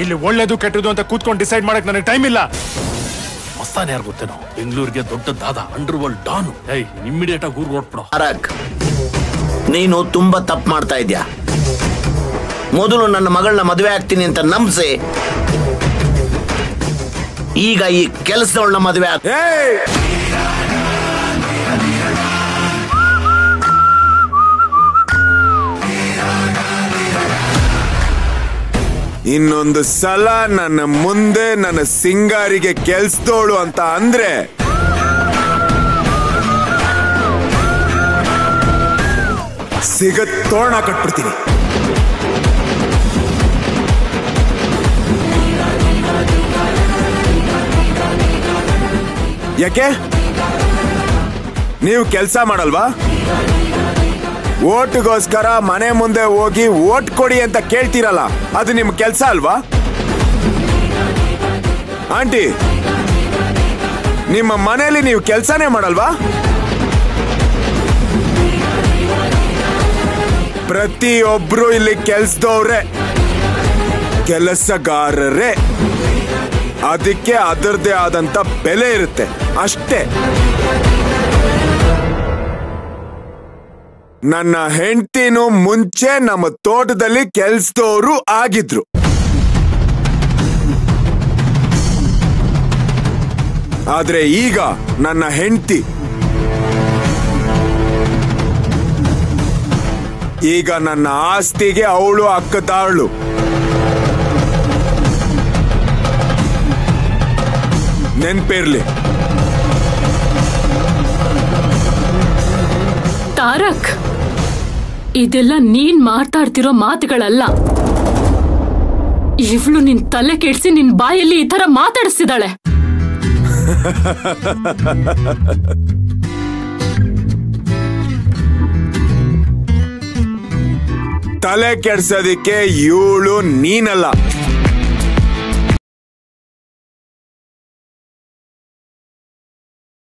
ಇಲ್ಲಿ ಒಳ್ಳೇದು ಕೆಟ್ಟದು ಅಂತ ಕೂತ್ಕೊಂಡು ಡಿಸೈಡ್ ಮಾಡಕ್ ನನಗೆ ಟೈಮ್ ಇಲ್ಲ. ಮಸ್ತಾನ್ ಯಾರು ಗೊತ್ತೇನೋ, ಬೆಂಗಳೂರಿಗೆ ದೊಡ್ಡದಾದ ಅಂಡರ್ ವರ್ಲ್ಡ್ ಡಾನು. ಇಮ್ಮಿಡಿಯೇಟ್ ಆಗಿ ಊರ್ ಹೊರಟ್ಬಿಡು. ನೀನು ತುಂಬಾ ತಪ್ಪು ಮಾಡ್ತಾ ಇದ್ಯಾ. ಮೊದಲು ನನ್ನ ಮಗಳನ್ನ ಮದುವೆ ಆಗ್ತೀನಿ ಅಂತ ನಂಬಿಸಿ, ಈಗ ಈ ಕೆಲಸದವಳನ್ನ ಮದುವೆ ಇನ್ನೊಂದು ಸಲ ನನ್ನ ಮುಂದೆ ನನ್ನ ಸಿಂಗಾರಿಗೆ ಕೆಲ್ಸದೋಳು ಅಂತ ಅಂದ್ರೆ ಸಿಗತ್ ತೋರಣ ಕಟ್ಬಿಡ್ತೀನಿ. ಯಾಕೆ ನೀವು ಕೆಲಸ ಮಾಡಲ್ವಾ? ಓಟ್ಗೋಸ್ಕರ ಮನೆ ಮುಂದೆ ಹೋಗಿ ಓಟ್ ಕೊಡಿ ಅಂತ ಕೇಳ್ತೀರಲ್ಲ, ಅದು ನಿಮ್ ಕೆಲಸ ಅಲ್ವಾ? ಆಂಟಿ, ನಿಮ್ಮ ಮನೆಯಲ್ಲಿ ನೀವು ಕೆಲಸನೇ ಮಾಡಲ್ವಾ? ಪ್ರತಿಯೊಬ್ರು ಇಲ್ಲಿ ಕೆಲ್ಸದವ್ರೆ, ಕೆಲಸಗಾರರೇ. ಅದಕ್ಕೆ ಅದರದೇ ಆದಂತ ಬೆಲೆ ಇರುತ್ತೆ ಅಷ್ಟೇ. ನನ್ನ ಹೆಂಡತಿನೂ ಮುಂಚೆ ನಮ್ಮ ತೋಟದಲ್ಲಿ ಕೆಲ್ಸದವರು ಆಗಿದ್ರು. ಆದ್ರೆ ಈಗ ನನ್ನ ಹೆಂಡತಿ, ಈಗ ನನ್ನ ಆಸ್ತಿಗೆ ಅವಳು ಹಕ್ಕದಾರಳು. ನೆನ್ಪಿರ್ಲಿ. ತಾರಕ್, ಇದೆಲ್ಲ ನೀನ್ ಮಾತಾಡ್ತಿರೋ ಮಾತುಗಳಲ್ಲ. ಇವಳು ನಿನ್ ತಲೆ ಕೆಡ್ಸಿ ನಿನ್ ಬಾಯಲ್ಲಿ ಈ ತರ ಮಾತಾಡಿಸ್ತಿದ್ದಾಳೆ. ತಲೆ ಕೆಡ್ಸೋದಿಕ್ಕೆ ಇವಳು ನೀನಲ್ಲ.